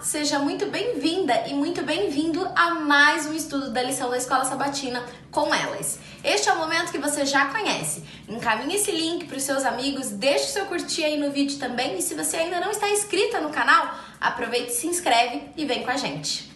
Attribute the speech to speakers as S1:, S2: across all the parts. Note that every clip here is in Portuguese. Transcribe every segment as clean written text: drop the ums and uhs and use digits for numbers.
S1: Seja muito bem-vinda e muito bem-vindo a mais um estudo da lição da Escola Sabatina com elas. Este é o momento que você já conhece. Encaminhe esse link para os seus amigos, deixe o seu curtir aí no vídeo também e se você ainda não está inscrita no canal, aproveite, se inscreve e vem com a gente.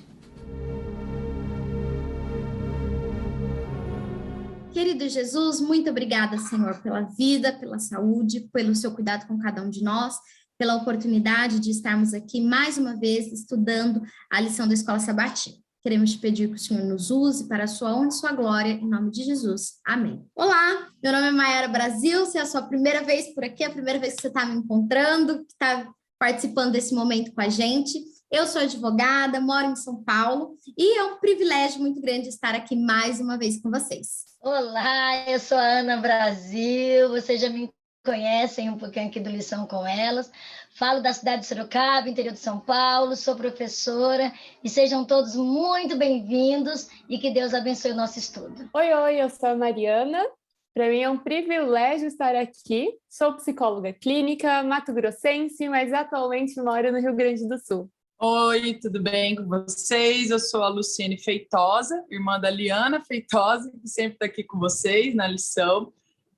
S1: Querido Jesus, muito obrigada, Senhor, pela vida, pela saúde, pelo seu cuidado com cada um de nós, pela oportunidade de estarmos aqui mais uma vez estudando a lição da Escola Sabatina. Queremos te pedir que o Senhor nos use para a sua honra e sua glória, em nome de Jesus. Amém. Olá, meu nome é Mayara Brasil, se é a sua primeira vez por aqui, é a primeira vez que você está me encontrando, que está participando desse momento com a gente. Eu sou advogada, moro em São Paulo e é um privilégio muito grande estar aqui mais uma vez com vocês.
S2: Olá, eu sou a Ana Brasil, vocês já me conhecem um pouquinho aqui do Lição com Elas. Falo da cidade de Sorocaba, interior de São Paulo, sou professora e sejam todos muito bem-vindos e que Deus abençoe o nosso estudo.
S3: Oi, eu sou a Mariana. Para mim é um privilégio estar aqui. Sou psicóloga clínica, mato-grossense, mas atualmente moro no Rio Grande do Sul.
S4: Oi, tudo bem com vocês? Eu sou a Luciene Feitosa, irmã da Liana Feitosa, que sempre está aqui com vocês na lição.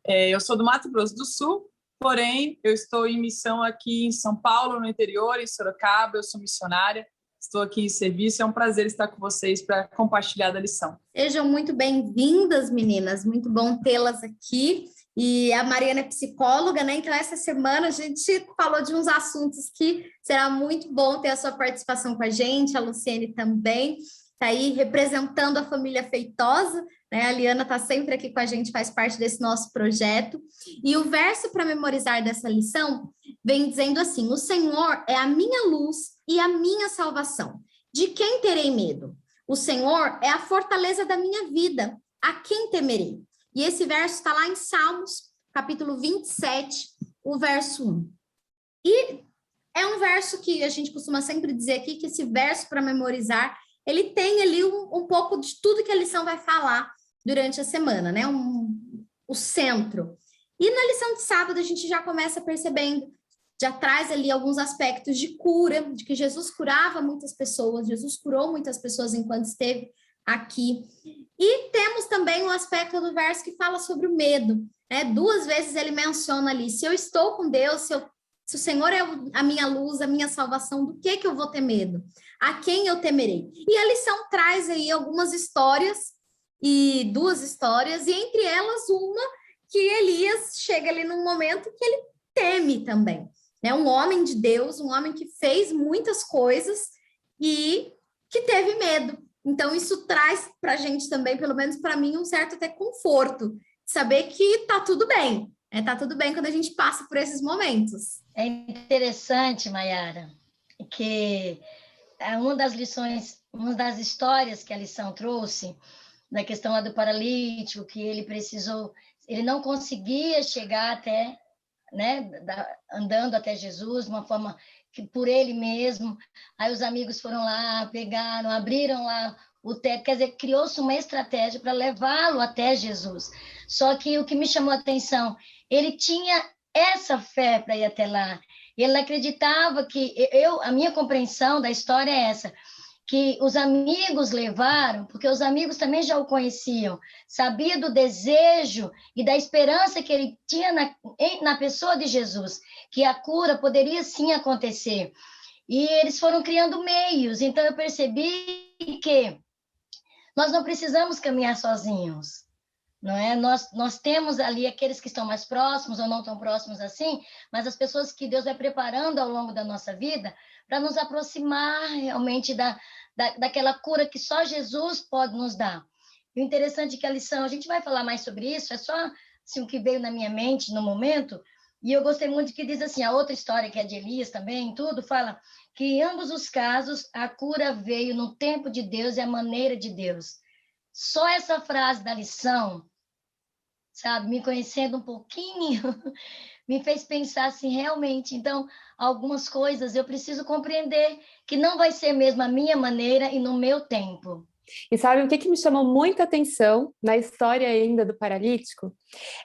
S4: Eu sou do Mato Grosso do Sul, porém eu estou em missão aqui em São Paulo, no interior, em Sorocaba. Eu sou missionária, estou aqui em serviço. É um prazer estar com vocês para compartilhar da lição.
S1: Sejam muito bem-vindas, meninas. Muito bom tê-las aqui. E a Mariana é psicóloga, né? Então, essa semana a gente falou de uns assuntos que será muito bom ter a sua participação com a gente. A Luciene também está aí representando a família Feitosa, né? A Liana está sempre aqui com a gente, faz parte desse nosso projeto. E o verso para memorizar dessa lição vem dizendo assim: o Senhor é a minha luz e a minha salvação. De quem terei medo? O Senhor é a fortaleza da minha vida. A quem temerei? E esse verso está lá em Salmos, capítulo 27, o verso 1. E é um verso que a gente costuma sempre dizer aqui, que esse verso para memorizar, ele tem ali um pouco de tudo que a lição vai falar durante a semana, né? O centro. E na lição de sábado a gente já começa percebendo, já traz ali alguns aspectos de cura, de que Jesus curava muitas pessoas, Jesus curou muitas pessoas enquanto esteve aqui. E temos também um aspecto do verso que fala sobre o medo, né? 2 vezes ele menciona ali, se eu estou com Deus, se o Senhor é a minha luz, a minha salvação, do que eu vou ter medo? A quem eu temerei? E a lição traz aí algumas histórias, e 2 histórias, e entre elas uma que Elias chega ali num momento que ele teme também, né? Um homem de Deus, um homem que fez muitas coisas e que teve medo. Então, isso traz para a gente também, pelo menos para mim, um certo até conforto, saber que tá tudo bem, né? Tá tudo bem quando a gente passa por esses momentos.
S2: É interessante, Mayara, que uma das lições, uma das histórias que a lição trouxe, da questão lá do paralítico, que ele não conseguia chegar até, né, andando até Jesus, de uma forma que por ele mesmo, aí os amigos foram lá, pegaram, abriram lá o teto, quer dizer, criou-se uma estratégia para levá-lo até Jesus. Só que o que me chamou a atenção, ele tinha essa fé para ir até lá, ele acreditava que, a minha compreensão da história é essa, que os amigos levaram, porque os amigos também já o conheciam, sabia do desejo e da esperança que ele tinha na pessoa de Jesus, que a cura poderia sim acontecer. E eles foram criando meios, então eu percebi que nós não precisamos caminhar sozinhos, não é? Nós temos ali aqueles que estão mais próximos ou não tão próximos assim, mas as pessoas que Deus vai preparando ao longo da nossa vida para nos aproximar realmente daquela cura que só Jesus pode nos dar. E o interessante é que a lição, a gente vai falar mais sobre isso, é só assim, o que veio na minha mente no momento, e eu gostei muito que diz assim, a outra história que é de Elias também, tudo, fala que em ambos os casos a cura veio no tempo de Deus e a maneira de Deus. Só essa frase da lição, sabe, me conhecendo um pouquinho, me fez pensar assim, realmente, então, algumas coisas eu preciso compreender que não vai ser mesmo a minha maneira e no meu tempo.
S3: E sabe o que me chamou muita atenção na história ainda do paralítico?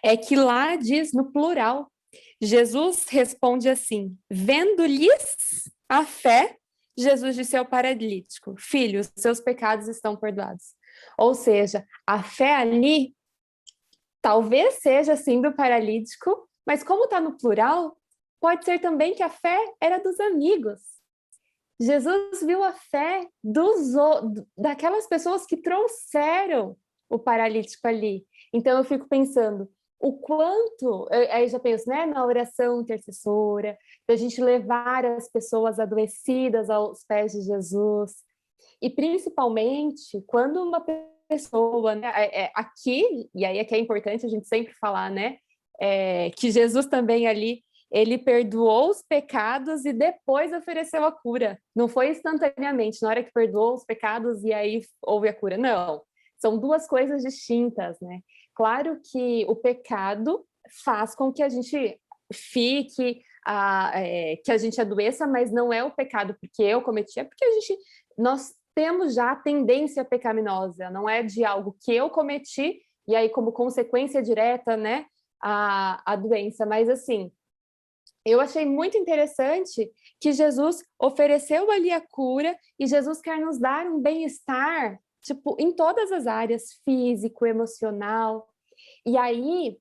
S3: É que lá diz no plural, Jesus responde assim, vendo-lhes a fé, Jesus disse ao paralítico: filho, seus pecados estão perdoados. Ou seja, a fé ali talvez seja assim do paralítico, mas como está no plural, pode ser também que a fé era dos amigos. Jesus viu a fé daquelas pessoas que trouxeram o paralítico ali. Então eu fico pensando, o quanto, aí já penso, né, na oração intercessora, da gente levar as pessoas adoecidas aos pés de Jesus, e principalmente quando uma pessoa, né, aqui, e aí é que é importante a gente sempre falar, né, que Jesus também ali, ele perdoou os pecados e depois ofereceu a cura. Não foi instantaneamente, na hora que perdoou os pecados e aí houve a cura. Não, são duas coisas distintas, né? Claro que o pecado faz com que a gente fique, que a gente adoeça, mas não é o pecado porque eu cometi, é porque nós temos já a tendência pecaminosa, não é de algo que eu cometi e aí como consequência direta, né, a doença. Mas assim, eu achei muito interessante que Jesus ofereceu ali a cura e Jesus quer nos dar um bem-estar, tipo, em todas as áreas, físico, emocional. E aí,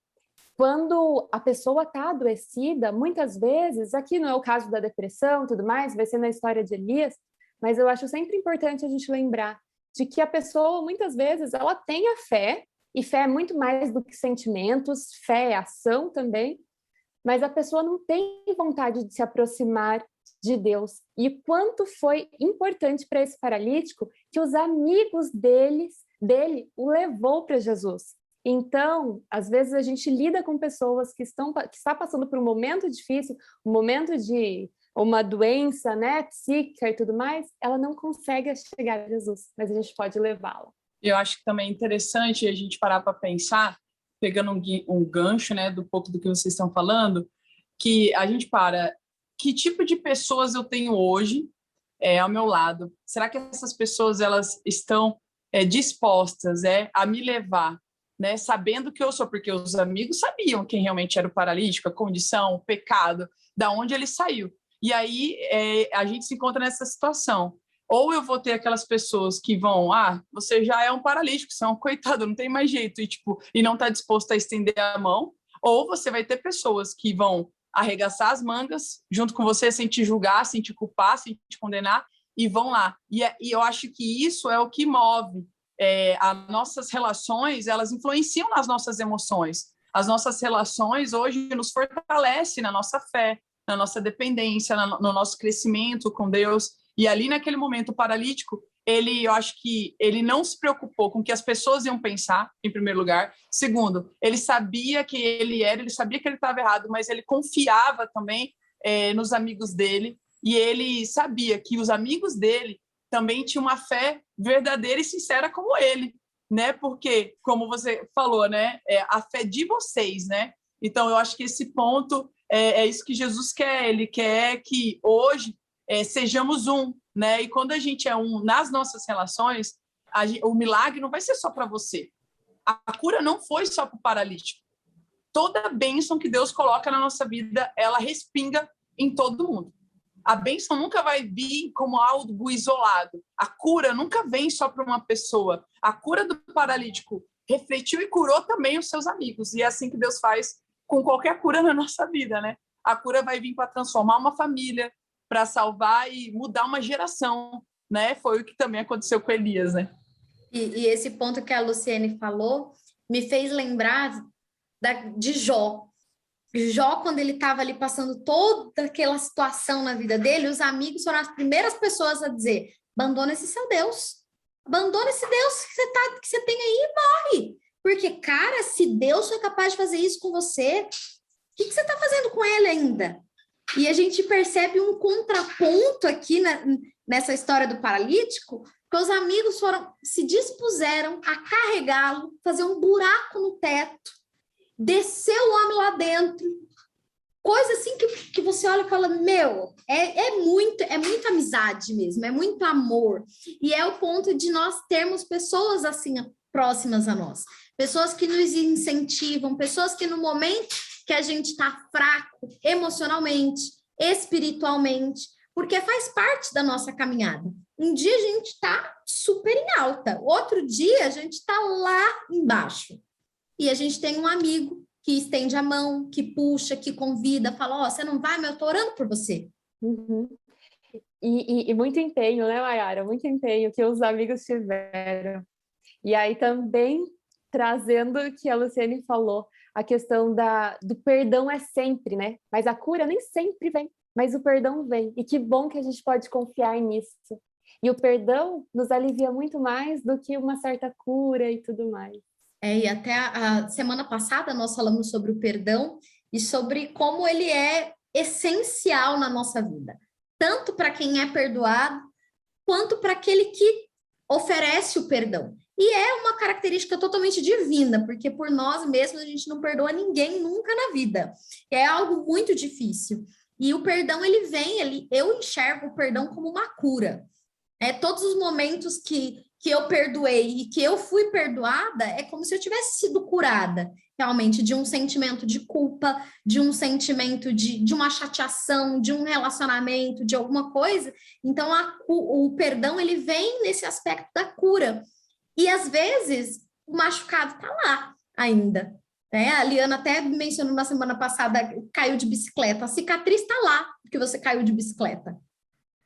S3: quando a pessoa está adoecida, muitas vezes, aqui não é o caso da depressão e tudo mais, vai ser na história de Elias, mas eu acho sempre importante a gente lembrar de que a pessoa, muitas vezes, ela tem a fé, e fé é muito mais do que sentimentos, fé é ação também, mas a pessoa não tem vontade de se aproximar de Deus. E quanto foi importante para esse paralítico que os amigos dele o levou para Jesus. Então, às vezes a gente lida com pessoas que está passando por um momento difícil, um momento de uma doença, né, psíquica e tudo mais, ela não consegue chegar a Jesus, mas a gente pode levá-la.
S4: Eu acho que também é interessante a gente parar para pensar, pegando um gancho, né, do pouco do que vocês estão falando, que a gente que tipo de pessoas eu tenho hoje ao meu lado? Será que essas pessoas elas estão dispostas a me levar, né, sabendo que eu sou? Porque os amigos sabiam quem realmente era o paralítico, a condição, o pecado, da onde ele saiu. E aí a gente se encontra nessa situação. Ou eu vou ter aquelas pessoas que vão, você já é um paralítico, você é um coitado, não tem mais jeito, e não está disposto a estender a mão. Ou você vai ter pessoas que vão arregaçar as mangas junto com você, sem te julgar, sem te culpar, sem te condenar, e vão lá. E eu acho que isso é o que move. As nossas relações, elas influenciam nas nossas emoções. As nossas relações hoje nos fortalecem na nossa fé, na nossa dependência, no nosso crescimento com Deus. E ali, naquele momento, o paralítico, eu acho que ele não se preocupou com o que as pessoas iam pensar, em primeiro lugar. Segundo, ele sabia quem ele era, ele sabia que ele estava errado, mas ele confiava também nos amigos dele, e ele sabia que os amigos dele também tinham uma fé verdadeira e sincera como ele, né? Porque, como você falou, né? A fé de vocês, né? Então, eu acho que esse ponto é isso que Jesus quer. Ele quer que hoje sejamos um, né? E quando a gente é um nas nossas relações, o milagre não vai ser só para você. A cura não foi só para o paralítico. Toda bênção que Deus coloca na nossa vida, ela respinga em todo mundo. A bênção nunca vai vir como algo isolado. A cura nunca vem só para uma pessoa. A cura do paralítico refletiu e curou também os seus amigos. E é assim que Deus faz com qualquer cura na nossa vida, né? A cura vai vir para transformar uma família, para salvar e mudar uma geração, né? Foi o que também aconteceu com Elias, né?
S1: E esse ponto que a Luciene falou me fez lembrar de Jó. Jó, quando ele estava ali passando toda aquela situação na vida dele, os amigos foram as primeiras pessoas a dizer: abandona esse seu Deus, abandona esse Deus que você tem aí e morre. Porque, cara, se Deus foi capaz de fazer isso com você, o que você está fazendo com ele ainda? E a gente percebe um contraponto aqui nessa história do paralítico, que os amigos se dispuseram a carregá-lo, fazer um buraco no teto, descer o homem lá dentro, coisa assim que você olha e fala, meu, é muita amizade mesmo, é muito amor, e é o ponto de nós termos pessoas assim próximas a nós, pessoas que nos incentivam, pessoas que no momento que a gente está fraco emocionalmente, espiritualmente, porque faz parte da nossa caminhada. Um dia a gente está super em alta, outro dia a gente está lá embaixo. E a gente tem um amigo que estende a mão, que puxa, que convida, fala, você não vai, mas eu estou orando por você.
S3: Uhum. E muito empenho, né, Mayara? Muito empenho que os amigos tiveram. E aí também, trazendo o que a Luciane falou, a questão do perdão é sempre, né? Mas a cura nem sempre vem, mas o perdão vem. E que bom que a gente pode confiar nisso. E o perdão nos alivia muito mais do que uma certa cura e tudo mais.
S1: E até a semana passada nós falamos sobre o perdão e sobre como ele é essencial na nossa vida, tanto para quem é perdoado, quanto para aquele que oferece o perdão. E é uma característica totalmente divina, porque por nós mesmos a gente não perdoa ninguém nunca na vida. É algo muito difícil. E o perdão, eu enxergo o perdão como uma cura. Todos os momentos que eu perdoei e que eu fui perdoada, é como se eu tivesse sido curada, realmente, de um sentimento de culpa, de um sentimento de uma chateação, de um relacionamento, de alguma coisa. Então, o perdão, ele vem nesse aspecto da cura. E, às vezes, o machucado está lá ainda. A Liana até mencionou na semana passada, caiu de bicicleta. A cicatriz está lá, porque você caiu de bicicleta.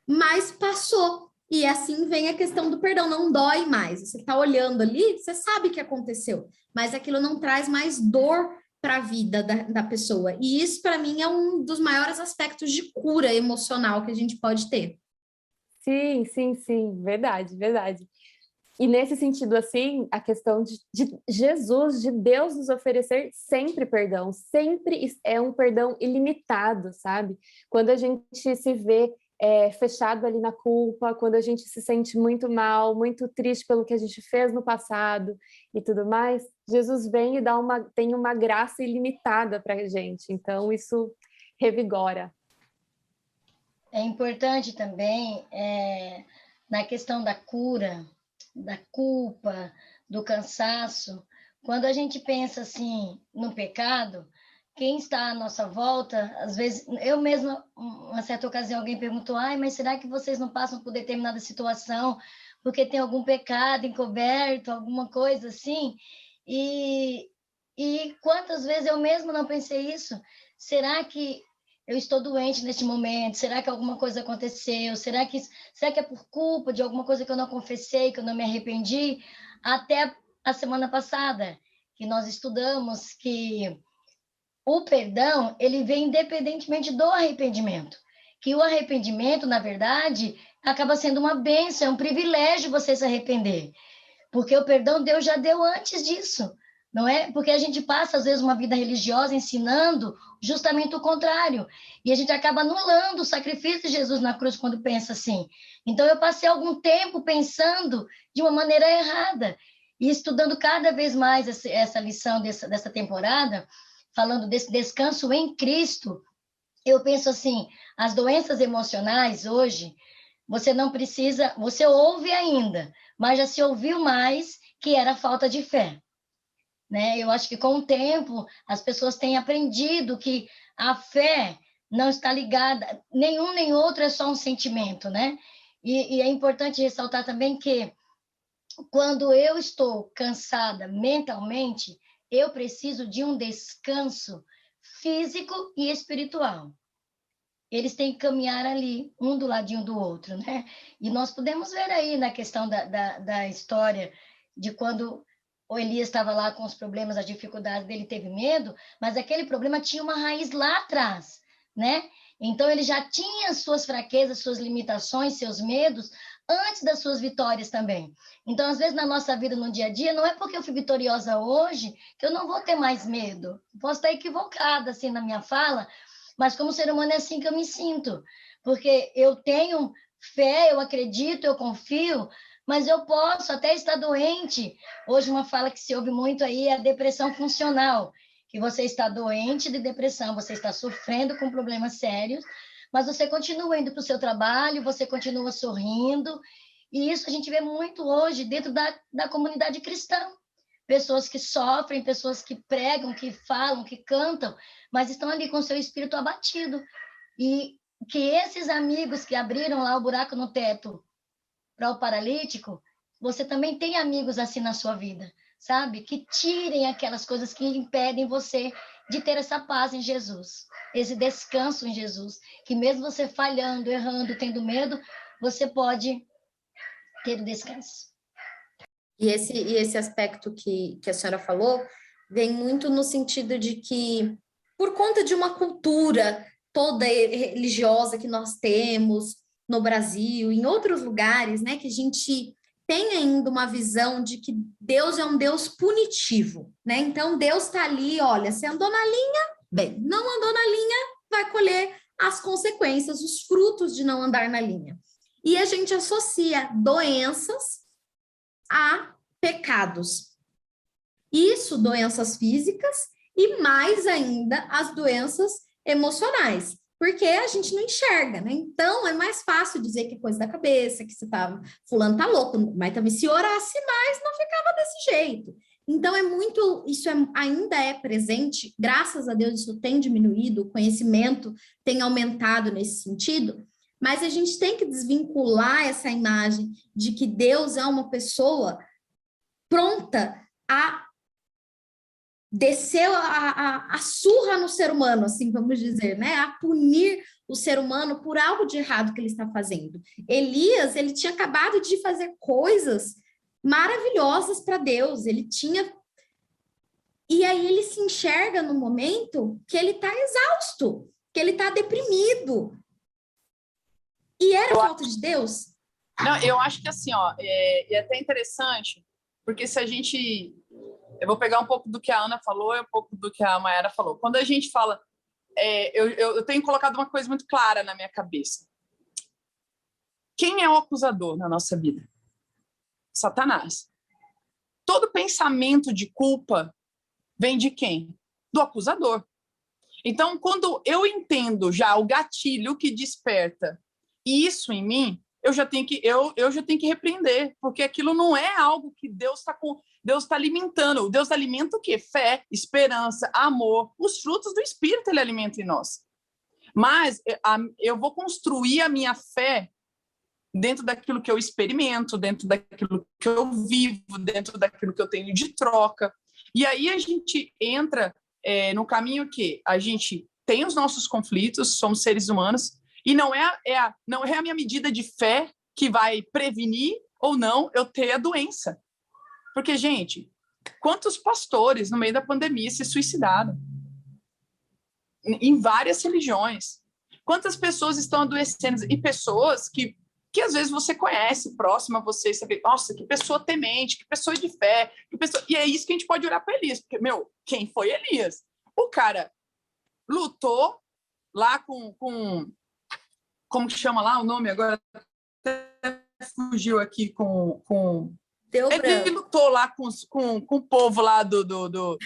S1: Mas passou. E assim vem a questão do perdão, não dói mais. Você está olhando ali, você sabe o que aconteceu, mas aquilo não traz mais dor para a vida da pessoa. E isso, para mim, é um dos maiores aspectos de cura emocional que a gente pode ter.
S3: Sim, sim, sim, verdade, verdade. E nesse sentido, assim, a questão de Jesus, de Deus nos oferecer sempre perdão, sempre é um perdão ilimitado, sabe? Quando a gente se vê fechado ali na culpa, quando a gente se sente muito mal, muito triste pelo que a gente fez no passado e tudo mais, Jesus vem e tem uma graça ilimitada para a gente. Então, isso revigora.
S2: É importante também, na questão da cura, da culpa, do cansaço, quando a gente pensa assim no pecado, quem está à nossa volta, às vezes, eu mesma, uma certa ocasião, alguém perguntou, mas será que vocês não passam por determinada situação porque tem algum pecado encoberto, alguma coisa assim? E quantas vezes eu mesma não pensei isso? Será que eu estou doente neste momento? Será que alguma coisa aconteceu? Será que é por culpa de alguma coisa que eu não confessei, que eu não me arrependi? Até a semana passada, que nós estudamos que o perdão, ele vem independentemente do arrependimento. Que o arrependimento, na verdade, acaba sendo uma bênção, é um privilégio você se arrepender. Porque o perdão Deus já deu antes disso, não é? Porque a gente passa, às vezes, uma vida religiosa ensinando justamente o contrário. E a gente acaba anulando o sacrifício de Jesus na cruz quando pensa assim. Então, eu passei algum tempo pensando de uma maneira errada. E estudando cada vez mais essa lição dessa temporada, falando desse descanso em Cristo, eu penso assim, as doenças emocionais hoje, você não precisa, você ouve ainda, mas já se ouviu mais que era falta de fé, né? Eu acho que com o tempo as pessoas têm aprendido que a fé não está ligada, nenhum nem outro é só um sentimento, né? E é importante ressaltar também que quando eu estou cansada mentalmente, eu preciso de um descanso físico e espiritual. Eles têm que caminhar ali, um do ladinho do outro, né? E nós podemos ver aí na questão da história de quando o Elias estava lá com os problemas, as dificuldades dele, teve medo, mas aquele problema tinha uma raiz lá atrás, né? Então ele já tinha suas fraquezas, suas limitações, seus medos, antes das suas vitórias também. Então, às vezes, na nossa vida, no dia a dia, não é porque eu fui vitoriosa hoje que eu não vou ter mais medo. Posso estar equivocada, assim, na minha fala, mas como ser humano é assim que eu me sinto. Porque eu tenho fé, eu acredito, eu confio, mas eu posso até estar doente. Hoje, uma fala que se ouve muito aí é a depressão funcional, que você está doente de depressão, você está sofrendo com problemas sérios, mas você continua indo para o seu trabalho, você continua sorrindo, e isso a gente vê muito hoje dentro da comunidade cristã. Pessoas que sofrem, pessoas que pregam, que falam, que cantam, mas estão ali com o seu espírito abatido. E que esses amigos que abriram lá o buraco no teto para o paralítico, você também tem amigos assim na sua vida, sabe? Que tirem aquelas coisas que impedem você de ter essa paz em Jesus, esse descanso em Jesus, que mesmo você falhando, errando, tendo medo, você pode ter o descanso.
S1: E esse aspecto que a senhora falou vem muito no sentido de que, por conta de uma cultura toda religiosa que nós temos no Brasil, em outros lugares, né, que a gente tem ainda uma visão de que Deus é um Deus punitivo, né? Então, Deus está ali, olha, você andou na linha, bem, não andou na linha, vai colher as consequências, os frutos de não andar na linha. E a gente associa doenças a pecados. Isso, doenças físicas e mais ainda as doenças emocionais, porque a gente não enxerga, né? Então é mais fácil dizer que é coisa da cabeça, que você tá, fulano tá louco, mas também se orasse mais não ficava desse jeito. Então ainda é presente, graças a Deus isso tem diminuído, o conhecimento tem aumentado nesse sentido, mas a gente tem que desvincular essa imagem de que Deus é uma pessoa pronta a descer a surra no ser humano, assim vamos dizer, né? A punir o ser humano por algo de errado que ele está fazendo. Elias, ele tinha acabado de fazer coisas maravilhosas para Deus, ele tinha... E aí ele se enxerga no momento que ele está exausto, que ele está deprimido. E era falta de Deus?
S4: Não, eu acho que assim, ó, é até interessante, porque se a gente... Eu vou pegar um pouco do que a Ana falou e um pouco do que a Mayara falou. Quando a gente fala... eu tenho colocado uma coisa muito clara na minha cabeça. Quem é o acusador na nossa vida? Satanás. Todo pensamento de culpa vem de quem? Do acusador. Então, quando eu entendo já o gatilho que desperta isso em mim, eu já tenho que repreender, porque aquilo não é algo que Deus está alimentando. Deus alimenta o quê? Fé, esperança, amor. Os frutos do Espírito ele alimenta em nós. Mas eu vou construir a minha fé dentro daquilo que eu experimento, dentro daquilo que eu vivo, dentro daquilo que eu tenho de troca. E aí a gente entra no caminho que a gente tem os nossos conflitos, somos seres humanos, e não é a minha medida de fé que vai prevenir ou não eu ter a doença. Porque, gente, quantos pastores no meio da pandemia se suicidaram? Em várias religiões. Quantas pessoas estão adoecendo? E pessoas que às vezes você conhece, próximo a você, você vê, nossa, que pessoa temente, que pessoa de fé, que pessoa... E é isso que a gente pode olhar para Elias, porque, quem foi Elias? O cara lutou lá com como que chama lá o nome agora? Até fugiu aqui com... Ele lutou lá com o povo lá do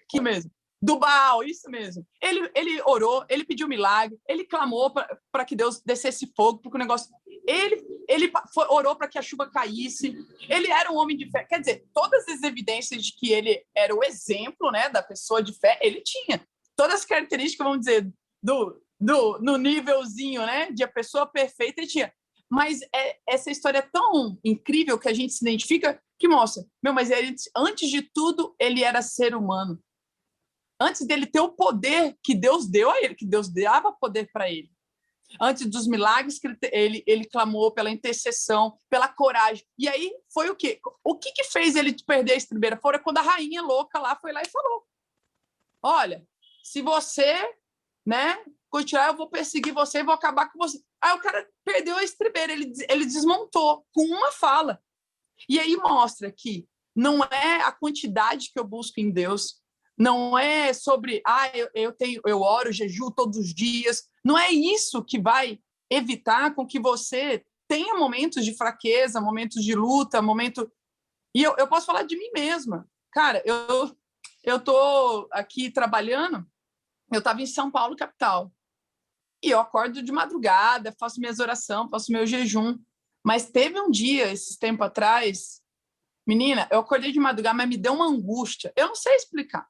S4: que mesmo? Do Baal, isso mesmo. Ele orou, ele pediu milagre, ele clamou para que Deus descesse fogo, porque o negócio... Ele orou para que a chuva caísse, ele era um homem de fé. Quer dizer, todas as evidências de que ele era o exemplo, né, da pessoa de fé, ele tinha. Todas as características, vamos dizer, no nívelzinho, né, de a pessoa perfeita, ele tinha. Mas essa história é tão incrível que a gente se identifica, que mostra, mas ele, antes de tudo, ele era ser humano. Antes dele ter o poder que Deus deu a ele, que Deus dava poder para ele. Antes dos milagres que ele clamou pela intercessão, pela coragem. E aí foi o quê? O que fez ele perder a estribeira? Foi quando a rainha louca lá foi lá e falou: olha, se você, né, continuar, eu vou perseguir você e vou acabar com você. Aí o cara perdeu a estribeira, ele desmontou com uma fala. E aí mostra que não é a quantidade que eu busco em Deus, não é sobre, eu oro, jejuo todos os dias. Não é isso que vai evitar com que você tenha momentos de fraqueza, momentos de luta, E eu posso falar de mim mesma. Cara, eu tô aqui trabalhando, eu estava em São Paulo, capital. E eu acordo de madrugada, faço minhas orações, faço meu jejum. Mas teve um dia, esses tempos atrás, menina, eu acordei de madrugada, mas me deu uma angústia. Eu não sei explicar.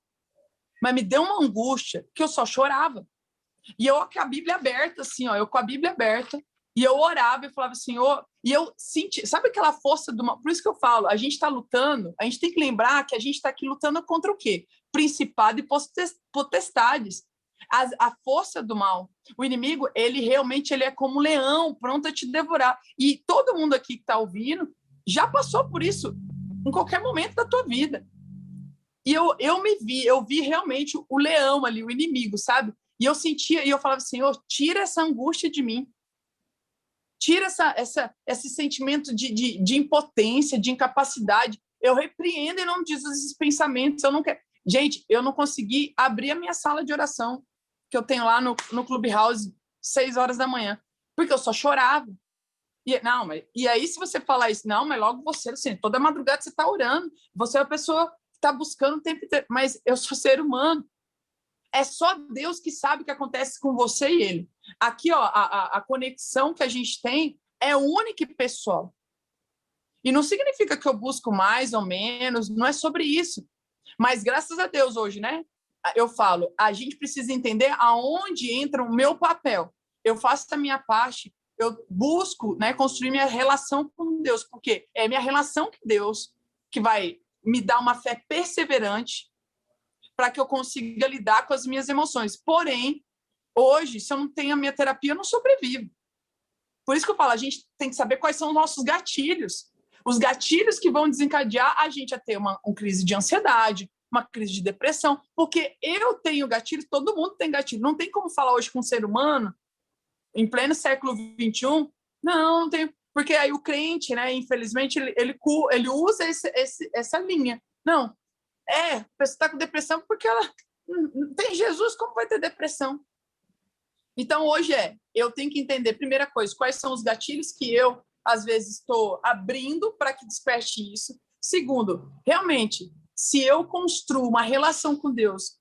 S4: Mas me deu uma angústia que eu só chorava. E eu com a Bíblia aberta, assim, ó, eu com a Bíblia aberta, e eu orava e falava, Senhor, e eu senti, sabe aquela força do mal? Por isso que eu falo, a gente está lutando, a gente tem que lembrar que a gente está aqui lutando contra o quê? Principado e potestades. A força do mal. O inimigo, ele realmente ele é como um leão, pronto a te devorar. E todo mundo aqui que está ouvindo já passou por isso em qualquer momento da tua vida. E eu vi realmente o leão ali, o inimigo, sabe? E eu sentia, e eu falava, Senhor, tira essa angústia de mim. Tira esse sentimento de impotência, de incapacidade. Eu repreendo em nome de Jesus esses pensamentos. Eu não quero... Gente, eu não consegui abrir a minha sala de oração que eu tenho lá no Clubhouse 6 horas da manhã, porque eu só chorava. E aí, se você falar isso, não, mas logo você, assim, toda madrugada você está orando, você é uma pessoa que está buscando o tempo inteiro, mas eu sou ser humano. É só Deus que sabe o que acontece com você e ele. Aqui, ó, a conexão que a gente tem é única e pessoal. E não significa que eu busco mais ou menos, não é sobre isso. Mas graças a Deus hoje, né? Eu falo, a gente precisa entender aonde entra o meu papel. Eu faço a minha parte, eu busco, né, construir minha relação com Deus, porque é minha relação com Deus que vai me dar uma fé perseverante para que eu consiga lidar com as minhas emoções. Porém, hoje, se eu não tenho a minha terapia, eu não sobrevivo. Por isso que eu falo, a gente tem que saber quais são os nossos gatilhos. Os gatilhos que vão desencadear a gente a ter uma crise de ansiedade, uma crise de depressão, porque eu tenho gatilhos, todo mundo tem gatilho. Não tem como falar hoje com um ser humano, em pleno século XXI, não tem, porque aí o crente, né, infelizmente, ele usa essa linha. Não, a pessoa está com depressão porque ela não tem Jesus, como vai ter depressão? Então, hoje eu tenho que entender, primeira coisa, quais são os gatilhos que eu, às vezes, estou abrindo para que desperte isso. Segundo, realmente, se eu construo uma relação com Deus,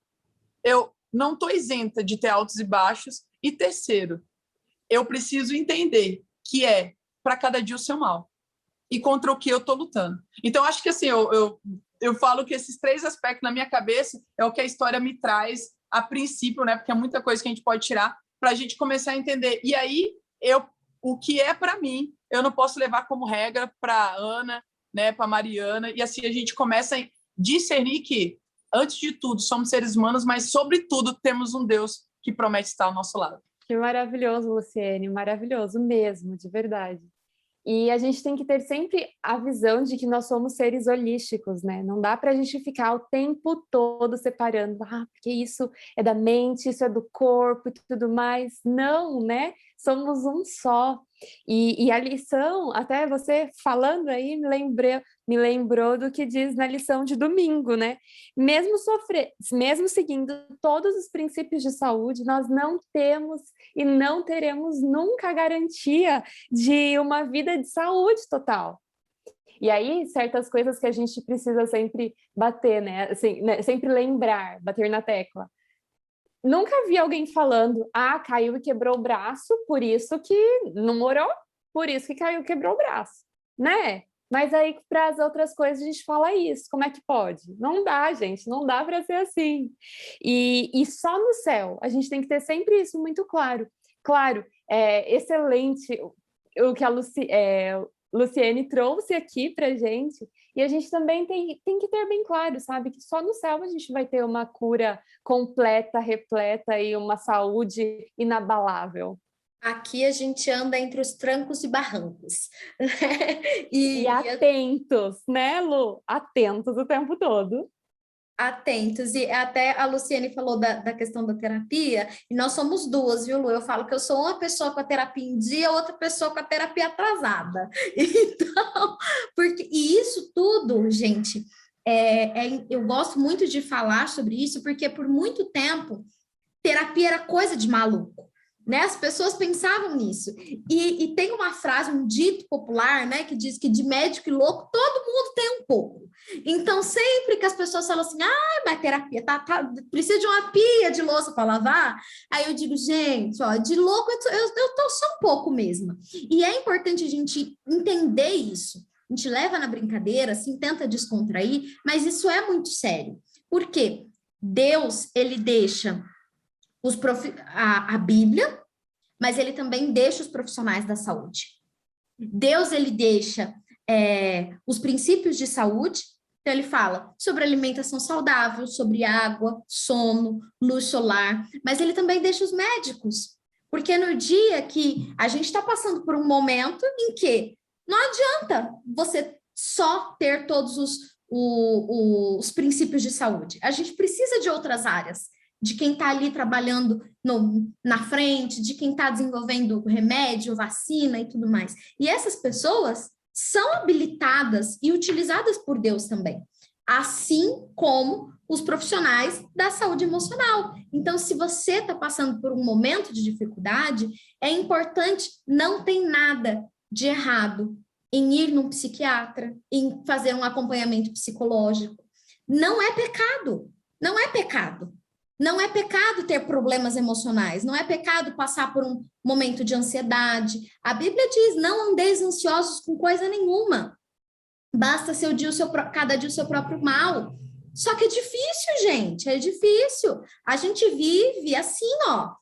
S4: eu não estou isenta de ter altos e baixos. E terceiro, eu preciso entender que é para cada dia o seu mal e contra o que eu estou lutando. Então, acho que assim, eu falo que esses 3 aspectos na minha cabeça é o que a história me traz a princípio, né? Porque é muita coisa que a gente pode tirar para a gente começar a entender. E aí, o que é para mim, eu não posso levar como regra para Ana, né? Para Mariana. E assim a gente começa a discernir que, antes de tudo, somos seres humanos, mas, sobretudo, temos um Deus que promete estar ao nosso lado.
S3: Que maravilhoso, Luciene, maravilhoso mesmo, de verdade. E a gente tem que ter sempre a visão de que nós somos seres holísticos, né? Não dá para a gente ficar o tempo todo separando, porque isso é da mente, isso é do corpo e tudo mais. Não, né? Somos um só. E a lição, até você falando aí, me lembrou do que diz na lição de domingo, né? Mesmo seguindo todos os princípios de saúde, nós não temos e não teremos nunca a garantia de uma vida de saúde total. E aí, certas coisas que a gente precisa sempre bater, né? Assim, né? Sempre lembrar, bater na tecla. Nunca vi alguém falando, caiu e quebrou o braço, por isso que não morou, por isso que caiu e quebrou o braço, né? Mas aí, para as outras coisas, a gente fala isso. Como é que pode? Não dá, gente, não dá para ser assim. E só no céu, a gente tem que ter sempre isso muito claro. Claro, é excelente o que a Luciene trouxe aqui para a gente, e a gente também tem que ter bem claro, sabe, que só no céu a gente vai ter uma cura completa, repleta e uma saúde inabalável.
S1: Aqui a gente anda entre os trancos e barrancos.
S3: E atentos, né, Lu? Atentos o tempo todo.
S1: Atentos, e até a Luciene falou da questão da terapia, e nós somos duas, viu, Lu? Eu falo que eu sou uma pessoa com a terapia em dia, outra pessoa com a terapia atrasada. Então, e isso tudo, gente, eu gosto muito de falar sobre isso, porque por muito tempo, terapia era coisa de maluco. Né? As pessoas pensavam nisso. E tem uma frase, um dito popular, né, que diz que de médico e louco todo mundo tem um pouco. Então, sempre que as pessoas falam assim, mas terapia, precisa de uma pia de louça para lavar, aí eu digo, gente, ó, de louco eu tô só um pouco mesmo. E é importante a gente entender isso. A gente leva na brincadeira, assim, tenta descontrair, mas isso é muito sério. Por quê? Deus, ele deixa a Bíblia, mas ele também deixa os profissionais da saúde. Deus, ele deixa os princípios de saúde, então ele fala sobre alimentação saudável, sobre água, sono, luz solar, mas ele também deixa os médicos, porque no dia que a gente está passando por um momento em que não adianta você só ter todos os princípios de saúde, a gente precisa de outras áreas, de quem está ali trabalhando na frente, de quem está desenvolvendo remédio, vacina e tudo mais. E essas pessoas são habilitadas e utilizadas por Deus também, assim como os profissionais da saúde emocional. Então, se você está passando por um momento de dificuldade, é importante, não tem nada de errado em ir num psiquiatra, em fazer um acompanhamento psicológico. Não é pecado, não é pecado. Não é pecado ter problemas emocionais, não é pecado passar por um momento de ansiedade. A Bíblia diz, não andeis ansiosos com coisa nenhuma. Basta cada dia o seu próprio mal. Só que é difícil, gente, é difícil. A gente vive assim, ó,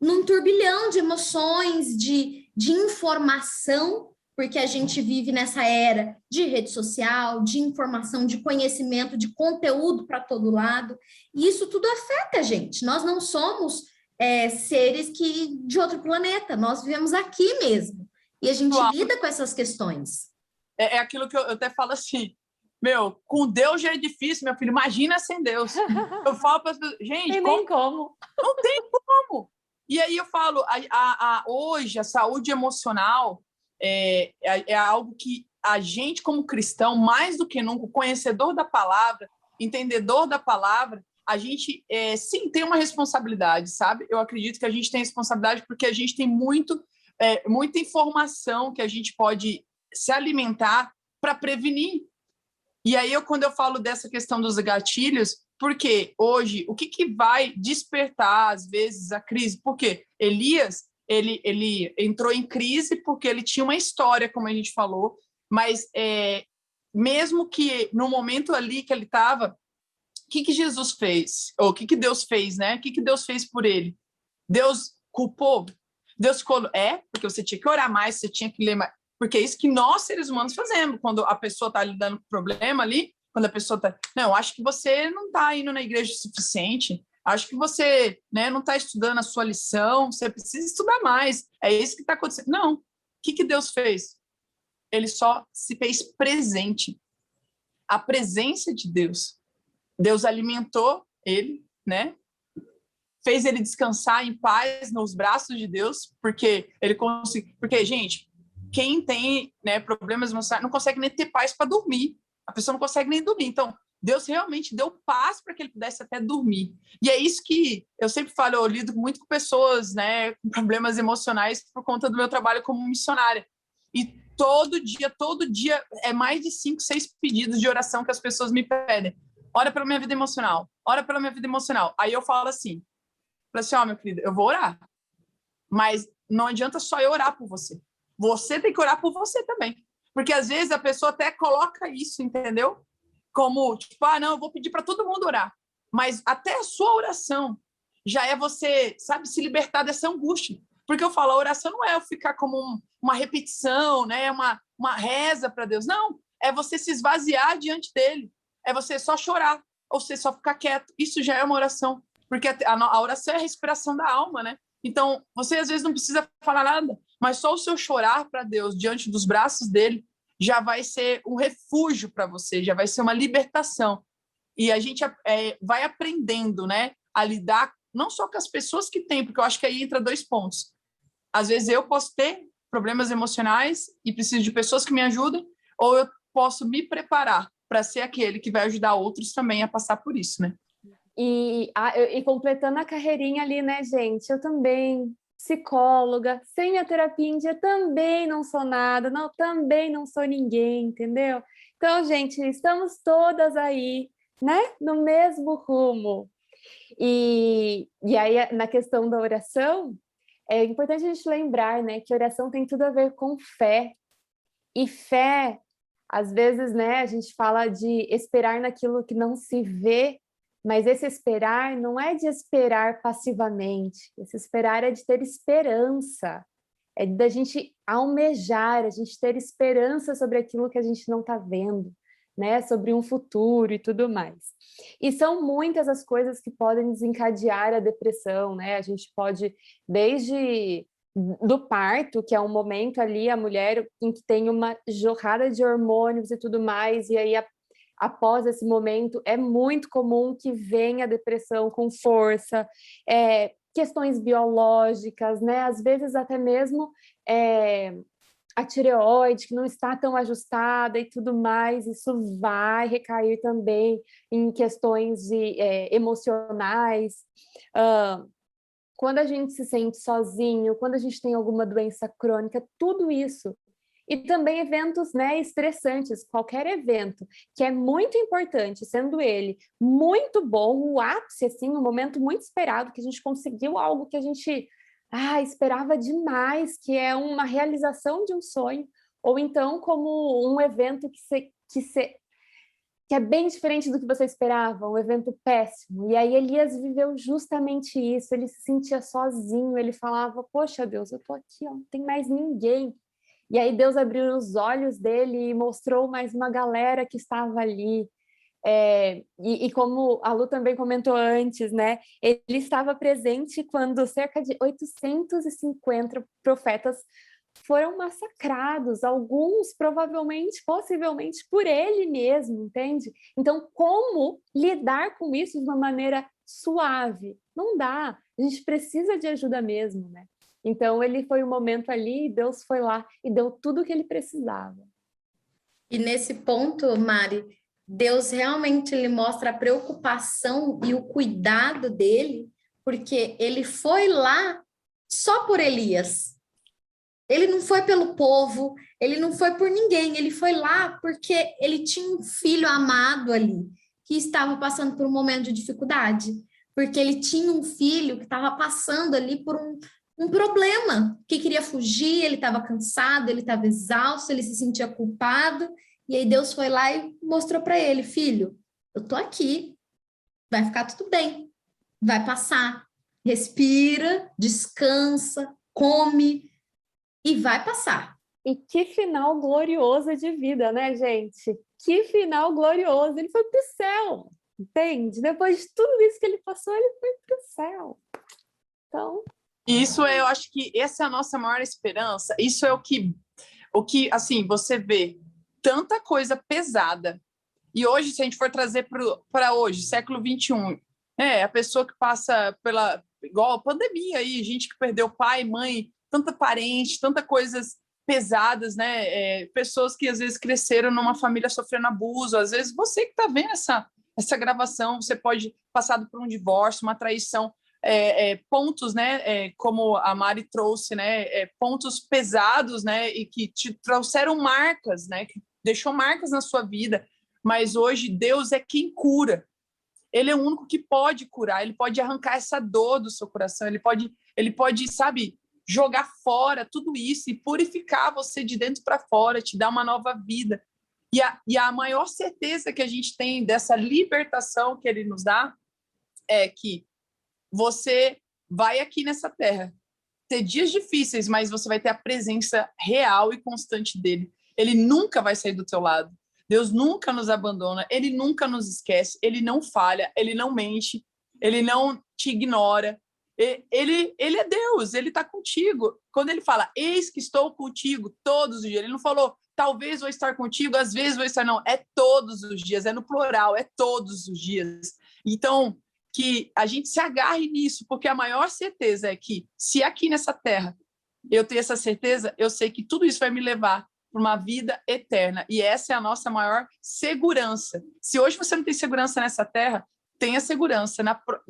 S1: num turbilhão de emoções, de informação, porque a gente vive nessa era de rede social, de informação, de conhecimento, de conteúdo para todo lado, e isso tudo afeta a gente. Nós não somos seres de outro planeta, nós vivemos aqui mesmo, e a gente lida com essas questões.
S4: É aquilo que eu até falo assim, com Deus já é difícil, meu filho, imagina sem Deus. Eu falo para as pessoas, gente,
S3: como?
S4: Não tem como. E aí eu falo, hoje a saúde emocional é algo que a gente, como cristão, mais do que nunca, conhecedor da palavra, entendedor da palavra, a gente sim tem uma responsabilidade, sabe? Eu acredito que a gente tem responsabilidade porque a gente tem muita informação que a gente pode se alimentar para prevenir. E aí, quando eu falo dessa questão dos gatilhos, porque hoje, o que vai despertar, às vezes, a crise? Porque Elias, ele entrou em crise porque ele tinha uma história, como a gente falou, mas mesmo que no momento ali que ele estava, o que Jesus fez? Ou o que Deus fez, né? O que Deus fez por ele? Deus culpou? Deus falou, porque você tinha que orar mais, você tinha que ler mais. Porque é isso que nós, seres humanos, fazemos. Quando a pessoa está lidando com problema ali, quando a pessoa está... Não, acho que você não está indo na igreja o suficiente. Acho que você não está estudando a sua lição. Você precisa estudar mais. É isso que está acontecendo. Não. O que Deus fez? Ele só se fez presente. A presença de Deus. Deus alimentou ele, fez ele descansar em paz nos braços de Deus, porque ele conseguiu... Porque, gente... Quem tem problemas emocionais não consegue nem ter paz para dormir. A pessoa não consegue nem dormir. Então, Deus realmente deu paz para que ele pudesse até dormir. E é isso que eu sempre falo, eu lido muito com pessoas com problemas emocionais por conta do meu trabalho como missionária. E todo dia, é mais de 5, 6 pedidos de oração que as pessoas me pedem. Ora pela minha vida emocional. Ora pela minha vida emocional. Aí eu falo assim, meu querido, eu vou orar. Mas não adianta só eu orar por você. Você tem que orar por você também. Porque, às vezes, a pessoa até coloca isso, entendeu? Como, não, eu vou pedir para todo mundo orar. Mas até a sua oração já é você, sabe, se libertar dessa angústia. Porque eu falo, a oração não é eu ficar como uma repetição, uma reza para Deus. Não, é você se esvaziar diante dele. É você só chorar, ou você só ficar quieto. Isso já é uma oração. Porque a oração é a respiração da alma, né? Então, você às vezes não precisa falar nada, mas só o seu chorar para Deus diante dos braços dele já vai ser um refúgio para você, já vai ser uma libertação. E a gente vai aprendendo, a lidar não só com as pessoas que têm, porque eu acho que aí entra 2 pontos. Às vezes eu posso ter problemas emocionais e preciso de pessoas que me ajudem, ou eu posso me preparar para ser aquele que vai ajudar outros também a passar por isso,
S3: E completando a carreirinha ali, gente? Eu também, psicóloga, sem minha terapia em dia, também não sou nada, também não sou ninguém, entendeu? Então, gente, estamos todas aí, no mesmo rumo. E aí, na questão da oração, é importante a gente lembrar, que oração tem tudo a ver com fé. E fé, às vezes, a gente fala de esperar naquilo que não se vê, Mas esse esperar não é de esperar passivamente, esse esperar é de ter esperança, é da gente almejar, a gente ter esperança sobre aquilo que a gente não está vendo, né? Sobre um futuro e tudo mais. E são muitas as coisas que podem desencadear a depressão, né? A gente pode, desde do parto, que é um momento ali, a mulher em que tem uma jorrada de hormônios e tudo mais, e aí após esse momento é muito comum que venha a depressão com força, questões biológicas, né? Às vezes até mesmo a tireoide que não está tão ajustada e tudo mais, isso vai recair também em questões emocionais. Quando a gente se sente sozinho, quando a gente tem alguma doença crônica, tudo isso. E também eventos, né, estressantes, qualquer evento que é muito importante, sendo ele muito bom, o ápice, assim, um momento muito esperado, que a gente conseguiu algo que a gente esperava demais, que é uma realização de um sonho, ou então como um evento que é bem diferente do que você esperava, um evento péssimo. E aí Elias viveu justamente isso, ele se sentia sozinho, ele falava, poxa Deus, eu tô aqui, ó, não tem mais ninguém. E aí Deus abriu os olhos dele e mostrou mais uma galera que estava ali. E como a Lu também comentou antes, né? Ele estava presente quando cerca de 850 profetas foram massacrados, alguns provavelmente, possivelmente por ele mesmo, entende? Então, como lidar com isso de uma maneira suave? Não dá, a gente precisa de ajuda mesmo, né? Então, ele foi um momento ali, Deus foi lá e deu tudo o que ele precisava.
S1: E nesse ponto, Mari, Deus realmente lhe mostra a preocupação e o cuidado dele, porque ele foi lá só por Elias. Ele não foi pelo povo, ele não foi por ninguém, ele foi lá porque ele tinha um filho amado ali, que estava passando por um momento de dificuldade, porque ele tinha um filho que estava passando ali por um problema, que queria fugir, ele estava cansado, ele estava exausto, ele se sentia culpado, e aí Deus foi lá e mostrou para ele, filho, eu tô aqui, vai ficar tudo bem, vai passar, respira, descansa, come, e vai passar.
S3: E que final glorioso de vida, né, gente? Que final glorioso! Ele foi para o céu, entende? Depois de tudo isso que ele passou, ele foi para o céu. Então...
S4: Isso eu acho que essa é a nossa maior esperança. Isso é o que assim, você vê tanta coisa pesada. E hoje, se a gente for trazer para hoje, século XXI, a pessoa que passa igual a pandemia aí, gente que perdeu pai, mãe, tanta parente, tanta coisas pesadas, né? Pessoas que às vezes cresceram numa família sofrendo abuso, às vezes você que está vendo essa gravação, você pode passar por um divórcio, uma traição, pontos, né? Como a Mari trouxe, né? Pontos pesados, né? E que te trouxeram marcas, né? Que deixou marcas na sua vida, mas hoje Deus é quem cura. Ele é o único que pode curar, ele pode arrancar essa dor do seu coração, ele pode, sabe, jogar fora tudo isso e purificar você de dentro para fora, te dar uma nova vida. E a maior certeza que a gente tem dessa libertação que ele nos dá é que você vai aqui nessa terra ter dias difíceis, mas você vai ter a presença real e constante dele. Ele nunca vai sair do teu lado. Deus nunca nos abandona, ele nunca nos esquece, ele não falha, ele não mente, ele não te ignora. Ele é Deus, ele está contigo. Quando ele fala, eis que estou contigo todos os dias, ele não falou, talvez vou estar contigo, às vezes vou estar, não. É todos os dias, é no plural, é todos os dias. Então, que a gente se agarre nisso, porque a maior certeza é que, se aqui nessa terra eu tenho essa certeza, eu sei que tudo isso vai me levar para uma vida eterna. E essa é a nossa maior segurança. Se hoje você não tem segurança nessa terra, tenha segurança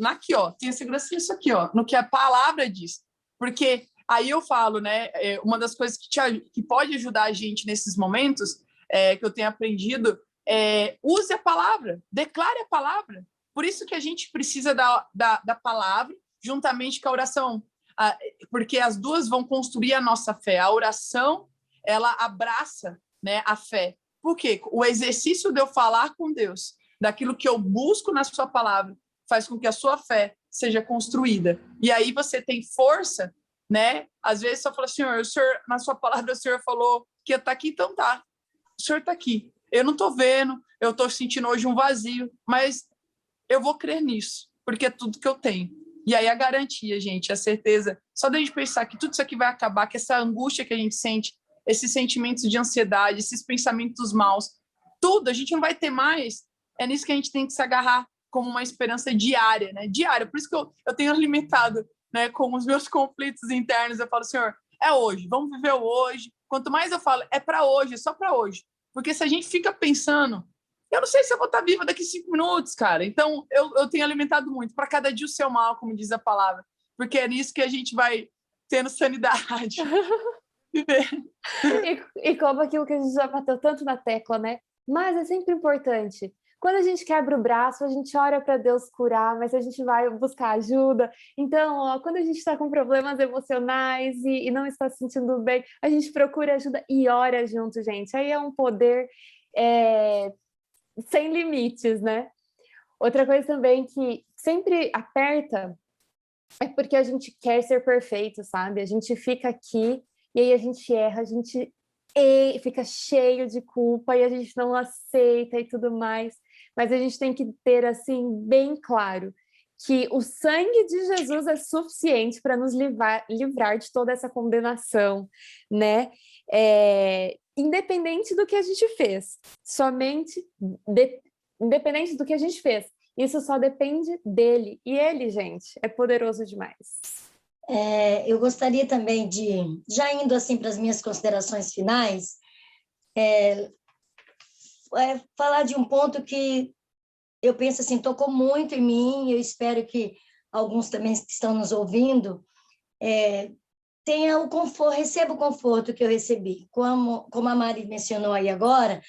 S4: aqui, ó, tenha segurança nisso aqui, ó, no que a palavra diz. Porque aí eu falo, né, uma das coisas que pode ajudar a gente nesses momentos, que eu tenho aprendido, use a palavra, declare a palavra. Por isso que a gente precisa da palavra, juntamente com a oração, porque as duas vão construir a nossa fé. A oração, ela abraça, né, a fé. Por quê? O exercício de eu falar com Deus, daquilo que eu busco na sua palavra, faz com que a sua fé seja construída. E aí você tem força, né? Às vezes você fala, Senhor, o Senhor, na sua palavra, o Senhor falou que ia estar aqui, então tá. O Senhor está aqui. Eu não estou vendo, eu estou sentindo hoje um vazio, mas eu vou crer nisso, porque é tudo que eu tenho. E aí a garantia, gente, a certeza, só de a gente pensar que tudo isso aqui vai acabar, que essa angústia que a gente sente, esses sentimentos de ansiedade, esses pensamentos maus, tudo, a gente não vai ter mais. É nisso que a gente tem que se agarrar como uma esperança diária, né? Diária. Por isso que eu tenho alimentado, né, com os meus conflitos internos. Eu falo, Senhor, é hoje, vamos viver o hoje. Quanto mais eu falo, é para hoje, é só para hoje. Porque se a gente fica pensando, eu não sei se eu vou estar viva daqui 5 minutos, cara. Então, eu tenho alimentado muito. Para cada dia o seu mal, como diz a palavra. Porque é nisso que a gente vai tendo sanidade.
S3: E como aquilo que a gente já bateu tanto na tecla, né? Mas é sempre importante. Quando a gente quebra o braço, a gente ora para Deus curar, mas a gente vai buscar ajuda. Então, ó, quando a gente está com problemas emocionais e não está se sentindo bem, a gente procura ajuda e ora junto, gente. Aí é um poder sem limites, né? Outra coisa também que sempre aperta é porque a gente quer ser perfeito, sabe? A gente fica aqui e aí a gente erra, a gente fica cheio de culpa e a gente não aceita e tudo mais. Mas a gente tem que ter, assim, bem claro que o sangue de Jesus é suficiente para nos livrar de toda essa condenação, né? Independente do que a gente fez, independente do que a gente fez, isso só depende dele. E ele, gente, é poderoso demais.
S2: Eu gostaria também de, já indo assim para as minhas considerações finais, falar de um ponto que eu penso assim, tocou muito em mim, eu espero que alguns também que estão nos ouvindo tenha o conforto, receba o conforto que eu recebi. Como a Mari mencionou aí agora,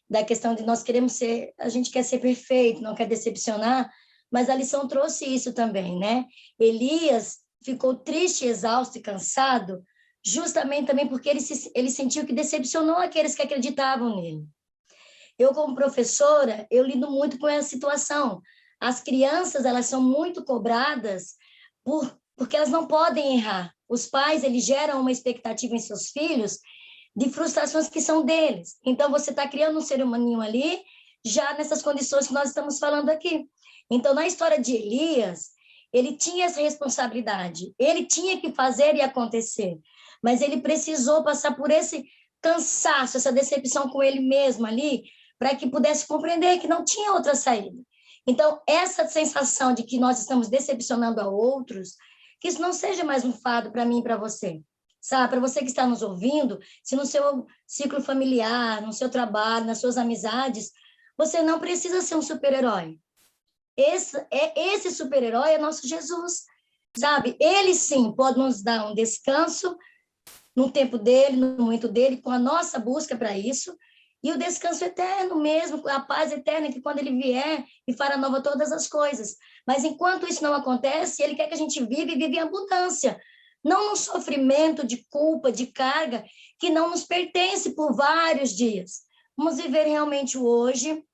S2: da questão de nós queremos a gente quer ser perfeito, não quer decepcionar, mas a lição trouxe isso também, né? Elias ficou triste, exausto e cansado, justamente também porque ele sentiu que decepcionou aqueles que acreditavam nele. Eu, como professora, eu lido muito com essa situação. As crianças, elas são muito cobradas porque elas não podem errar. Os pais, eles geram uma expectativa em seus filhos de frustrações que são deles. Então, você está criando um ser humaninho ali, já nessas condições que nós estamos falando aqui. Então, na história de Elias, ele tinha essa responsabilidade, ele tinha que fazer e acontecer, mas ele precisou passar por esse cansaço, essa decepção com ele mesmo ali, para que pudesse compreender que não tinha outra saída. Então, essa sensação de que nós estamos decepcionando a outros, que isso não seja mais um fardo para mim e para você, sabe? Para você que está nos ouvindo, se no seu ciclo familiar, no seu trabalho, nas suas amizades, você não precisa ser um super-herói. Esse super-herói é nosso Jesus, sabe? Ele, sim, pode nos dar um descanso no tempo dele, no momento dele, com a nossa busca para isso, e o descanso eterno mesmo, a paz eterna, que quando ele vier e fará nova todas as coisas. Mas enquanto isso não acontece, ele quer que a gente viva e vive em abundância, não num sofrimento de culpa, de carga, que não nos pertence por vários dias. Vamos viver realmente o hoje,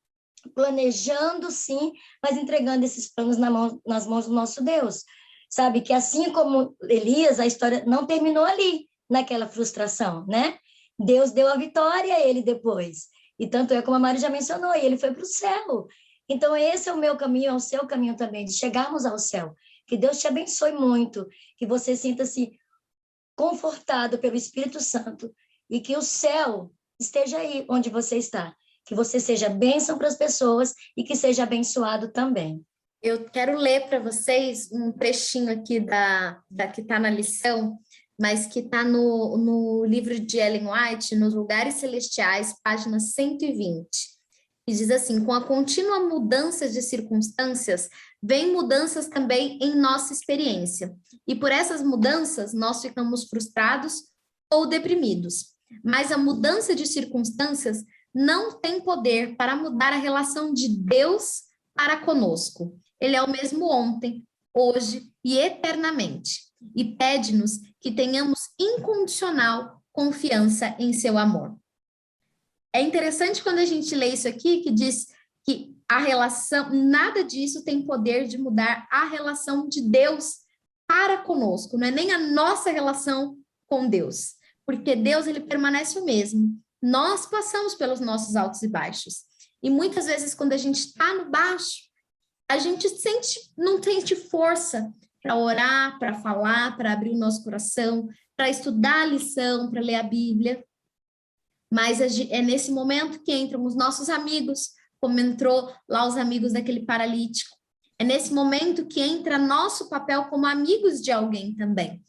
S2: planejando sim, mas entregando esses planos nas mãos do nosso Deus. Sabe que assim como Elias, a história não terminou ali, naquela frustração, né? Deus deu a vitória a ele depois. E tanto é como a Mari já mencionou, e ele foi para o céu. Então, esse é o meu caminho, é o seu caminho também, de chegarmos ao céu. Que Deus te abençoe muito, que você sinta-se confortado pelo Espírito Santo e que o céu esteja aí onde você está. Que você seja bênção para as pessoas e que seja abençoado também.
S1: Eu quero ler para vocês um trechinho aqui da que está na lição, mas que está no livro de Ellen White, Nos Lugares Celestiais, página 120. E diz assim: com a contínua mudança de circunstâncias, vem mudanças também em nossa experiência. E por essas mudanças, nós ficamos frustrados ou deprimidos. Mas a mudança de circunstâncias não tem poder para mudar a relação de Deus para conosco. Ele é o mesmo ontem, hoje e eternamente. E pede-nos que tenhamos incondicional confiança em seu amor. É interessante quando a gente lê isso aqui, que diz que a relação, nada disso tem poder de mudar a relação de Deus para conosco, não é nem a nossa relação com Deus, porque Deus, ele permanece o mesmo. Nós passamos pelos nossos altos e baixos, e muitas vezes quando a gente está no baixo, a gente não sente força para orar, para falar, para abrir o nosso coração, para estudar a lição, para ler a Bíblia, mas é nesse momento que entram os nossos amigos, como entrou lá os amigos daquele paralítico. É nesse momento que entra nosso papel como amigos de alguém também.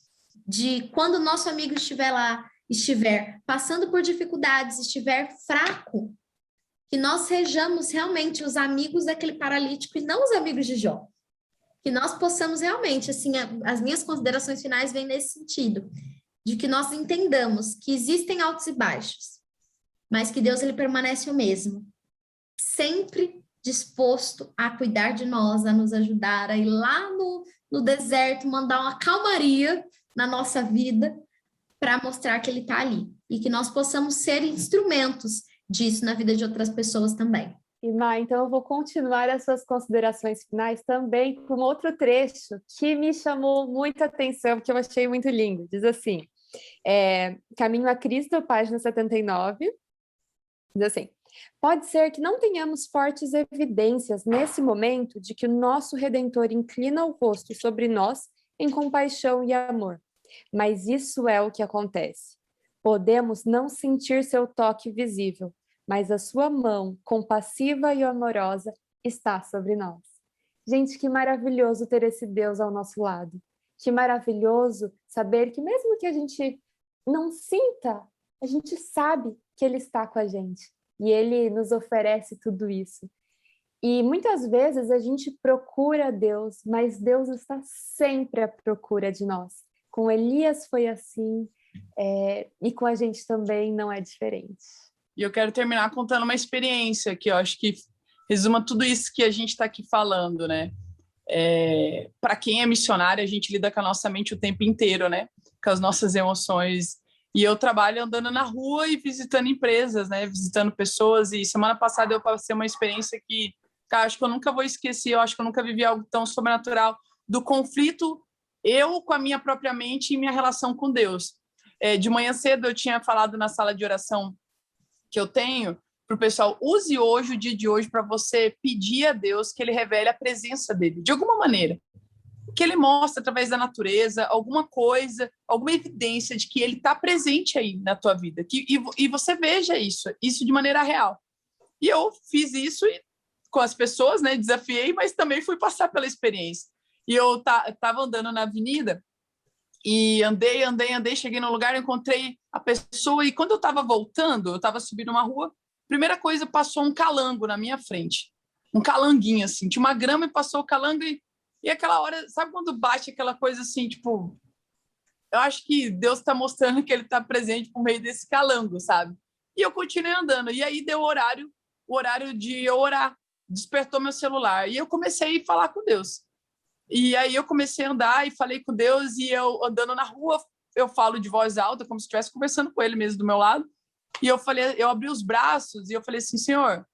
S1: De quando o nosso amigo estiver lá, estiver passando por dificuldades, estiver fraco, que nós sejamos realmente os amigos daquele paralítico e não os amigos de Jó. Que nós possamos realmente, assim, as minhas considerações finais vêm nesse sentido, de que nós entendamos que existem altos e baixos, mas que Deus, ele permanece o mesmo. Sempre disposto a cuidar de nós, a nos ajudar, a ir lá no deserto, mandar uma calmaria na nossa vida para mostrar que ele está ali. E que nós possamos ser instrumentos disso na vida de outras pessoas também.
S3: E Má, então eu vou continuar as suas considerações finais também com outro trecho que me chamou muita atenção, que eu achei muito lindo. Diz assim, Caminho a Cristo, página 79, diz assim: pode ser que não tenhamos fortes evidências nesse momento de que o nosso Redentor inclina o rosto sobre nós em compaixão e amor, mas isso é o que acontece. Podemos não sentir seu toque visível, mas a sua mão compassiva e amorosa está sobre nós. Gente, que maravilhoso ter esse Deus ao nosso lado. Que maravilhoso saber que mesmo que a gente não sinta, a gente sabe que ele está com a gente. E ele nos oferece tudo isso. E muitas vezes a gente procura Deus, mas Deus está sempre à procura de nós. Com Elias foi assim, e com a gente também não é diferente.
S4: E eu quero terminar contando uma experiência que eu acho que resuma tudo isso que a gente está aqui falando, né? Para quem é missionário, a gente lida com a nossa mente o tempo inteiro, né? Com as nossas emoções. E eu trabalho andando na rua e visitando empresas, né? Visitando pessoas. E semana passada eu passei uma experiência que, cara, acho que eu nunca vou esquecer. Eu acho que eu nunca vivi algo tão sobrenatural do conflito eu com a minha própria mente e minha relação com Deus. De manhã cedo eu tinha falado na sala de oração que eu tenho para o pessoal: use hoje, o dia de hoje, para você pedir a Deus que ele revele a presença dele, de alguma maneira. Que ele mostra através da natureza alguma coisa, alguma evidência de que ele está presente aí na tua vida, e você veja isso de maneira real. E eu fiz isso com as pessoas, né, desafiei, mas também fui passar pela experiência. E eu estava andando na avenida e andei, cheguei num lugar, encontrei a pessoa, e quando eu estava voltando, eu estava subindo uma rua, primeira coisa, passou um calango na minha frente, um calanguinho assim, tinha uma grama e passou o calango. E aquela hora, sabe quando bate aquela coisa assim, tipo, eu acho que Deus está mostrando que ele está presente por meio desse calango, sabe? E eu continuei andando, e aí deu o horário de eu orar, despertou meu celular, e eu comecei a falar com Deus. E aí eu comecei a andar e falei com Deus, e eu andando na rua, eu falo de voz alta, como se estivesse conversando com ele mesmo do meu lado, e eu abri os braços, e eu falei assim: Senhor,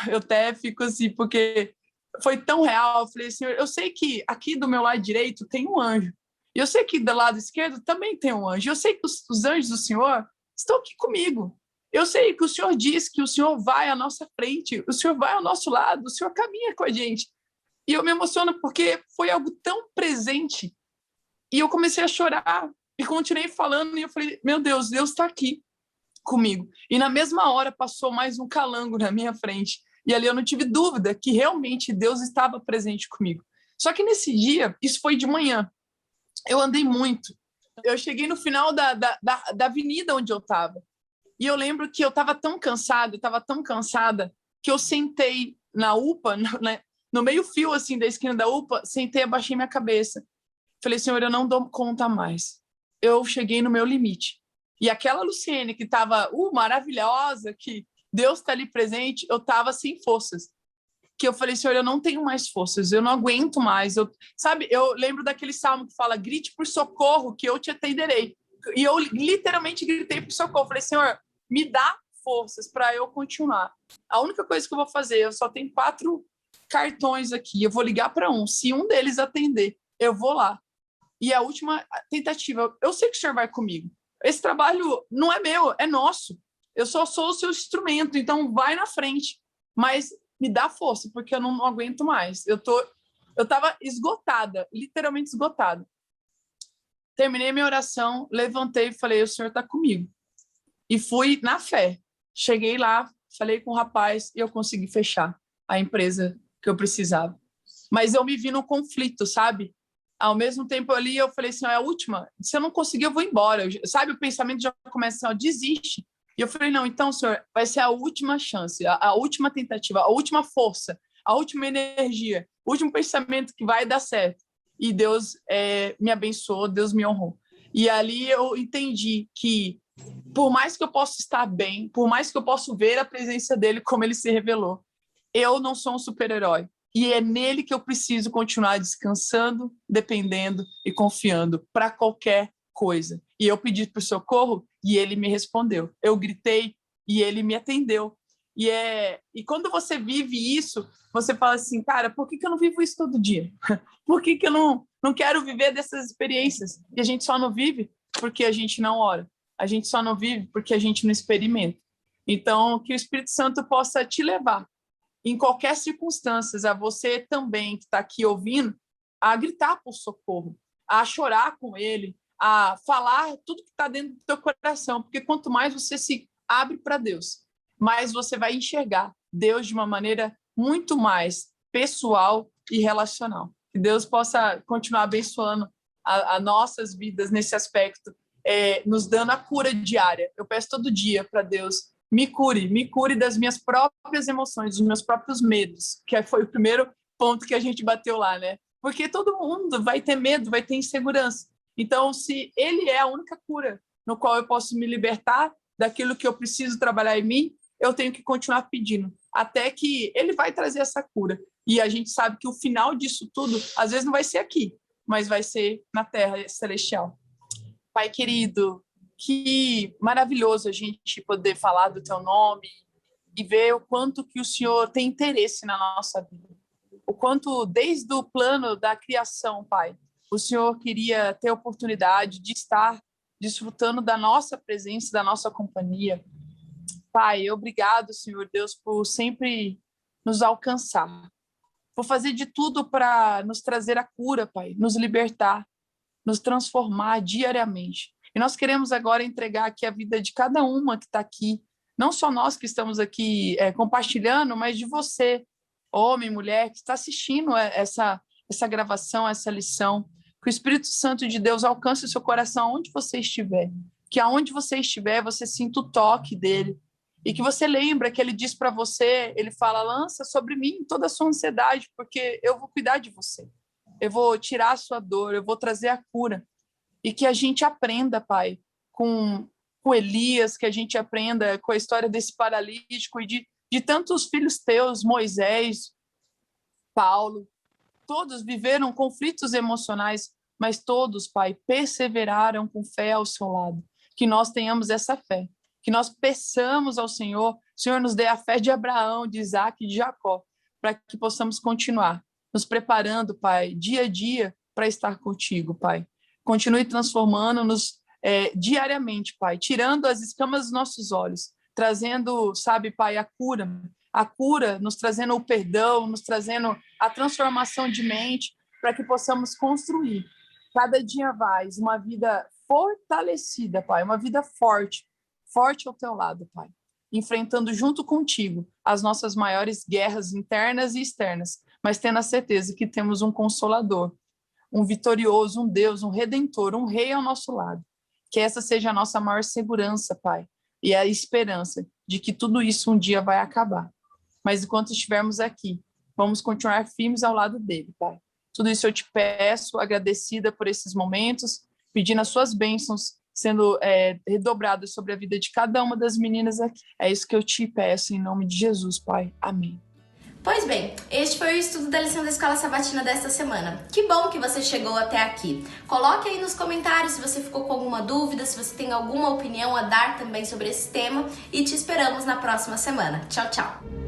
S4: eu até fico assim, porque foi tão real. Eu falei: Senhor, eu sei que aqui do meu lado direito tem um anjo, e eu sei que do lado esquerdo também tem um anjo, eu sei que os anjos do Senhor estão aqui comigo, eu sei que o Senhor diz que o Senhor vai à nossa frente, o Senhor vai ao nosso lado, o Senhor caminha com a gente. E eu me emociono porque foi algo tão presente, e eu comecei a chorar e continuei falando, e eu falei: meu Deus, Deus está aqui comigo. E na mesma hora passou mais um calango na minha frente, e ali eu não tive dúvida que realmente Deus estava presente comigo. Só que nesse dia, isso foi de manhã, eu andei muito. Eu cheguei no final da avenida onde eu estava. E eu lembro que eu estava tão cansada, que eu sentei na UPA, no meio fio assim, da esquina da UPA, sentei, abaixei minha cabeça. Falei: Senhor, eu não dou conta mais. Eu cheguei no meu limite. E aquela Luciene que estava maravilhosa, que Deus está ali presente, eu estava sem forças. Que eu falei: Senhor, eu não tenho mais forças, eu não aguento mais. Eu lembro daquele salmo que fala: grite por socorro, que eu te atenderei. E eu literalmente gritei por socorro. Falei: Senhor, me dá forças para eu continuar. A única coisa que eu vou fazer, eu só tenho 4 cartões aqui, eu vou ligar para um. Se um deles atender, eu vou lá. E a última tentativa, eu sei que o senhor vai comigo. Esse trabalho não é meu, é nosso. Eu só sou o seu instrumento, então vai na frente. Mas me dá força, porque eu não aguento mais. Eu estava esgotada, literalmente esgotada. Terminei minha oração, levantei e falei, o senhor está comigo. E fui na fé. Cheguei lá, falei com o rapaz e eu consegui fechar a empresa que eu precisava. Mas eu me vi no conflito, sabe? Ao mesmo tempo ali, eu falei assim, é a última. Se eu não conseguir, eu vou embora. Sabe, o pensamento já começa assim, desiste. E eu falei, não, então, senhor, vai ser a última chance, a última tentativa, a última força, a última energia, o último pensamento que vai dar certo. E Deus me abençoou, Deus me honrou. E ali eu entendi que, por mais que eu possa estar bem, por mais que eu possa ver a presença dele como ele se revelou, eu não sou um super-herói. E é nele que eu preciso continuar descansando, dependendo e confiando para qualquer coisa. E eu pedi por socorro e ele me respondeu. Eu gritei e ele me atendeu. E quando você vive isso, você fala assim, cara, por que eu não vivo isso todo dia? Por que eu não quero viver dessas experiências? E a gente só não vive porque a gente não ora. A gente só não vive porque a gente não experimenta. Então, que o Espírito Santo possa te levar, em qualquer circunstância, a você também que está aqui ouvindo, a gritar por socorro, a chorar com ele, a falar tudo que está dentro do teu coração. Porque quanto mais você se abre para Deus, mais você vai enxergar Deus de uma maneira muito mais pessoal e relacional. Que Deus possa continuar abençoando as nossas vidas nesse aspecto, nos dando a cura diária. Eu peço todo dia para Deus, me cure das minhas próprias emoções, dos meus próprios medos, que foi o primeiro ponto que a gente bateu lá, né? Porque todo mundo vai ter medo, vai ter insegurança. Então, se ele é a única cura no qual eu posso me libertar daquilo que eu preciso trabalhar em mim, eu tenho que continuar pedindo, até que ele vai trazer essa cura. E a gente sabe que o final disso tudo, às vezes não vai ser aqui, mas vai ser na terra celestial. Pai querido, que maravilhoso a gente poder falar do teu nome e ver o quanto que o Senhor tem interesse na nossa vida. O quanto, desde o plano da criação, Pai, o Senhor queria ter a oportunidade de estar desfrutando da nossa presença, da nossa companhia. Pai, obrigado, Senhor Deus, por sempre nos alcançar, por fazer de tudo para nos trazer a cura, Pai, nos libertar, nos transformar diariamente. E nós queremos agora entregar aqui a vida de cada uma que está aqui, não só nós que estamos aqui compartilhando, mas de você, homem, mulher, que está assistindo essa gravação, essa lição. Que o Espírito Santo de Deus alcance o seu coração onde você estiver. Que aonde você estiver, você sinta o toque dele. E que você lembra que ele diz para você, ele fala, lança sobre mim toda a sua ansiedade, porque eu vou cuidar de você. Eu vou tirar a sua dor, eu vou trazer a cura. E que a gente aprenda, Pai, com Elias, que a gente aprenda com a história desse paralítico e de tantos filhos teus, Moisés, Paulo. Todos viveram conflitos emocionais, mas todos, Pai, perseveraram com fé ao seu lado. Que nós tenhamos essa fé. Que nós peçamos ao Senhor, o Senhor nos dê a fé de Abraão, de Isaac e de Jacó, para que possamos continuar nos preparando, Pai, dia a dia para estar contigo, Pai. Continue transformando-nos diariamente, Pai, tirando as escamas dos nossos olhos, trazendo, sabe, Pai, a cura, nos trazendo o perdão, nos trazendo a transformação de mente, para que possamos construir cada dia mais uma vida fortalecida, Pai, uma vida forte ao teu lado, Pai, enfrentando junto contigo as nossas maiores guerras internas e externas, mas tendo a certeza que temos um Consolador, um vitorioso, um Deus, um Redentor, um Rei ao nosso lado. Que essa seja a nossa maior segurança, Pai, e a esperança de que tudo isso um dia vai acabar. Mas enquanto estivermos aqui, vamos continuar firmes ao lado dele, Pai. Tudo isso eu te peço, agradecida por esses momentos, pedindo as suas bênçãos sendo redobradas sobre a vida de cada uma das meninas aqui. É isso que eu te peço em nome de Jesus, Pai. Amém.
S5: Pois bem, este foi o estudo da lição da Escola Sabatina desta semana. Que bom que você chegou até aqui. Coloque aí nos comentários se você ficou com alguma dúvida, se você tem alguma opinião a dar também sobre esse tema e te esperamos na próxima semana. Tchau, tchau!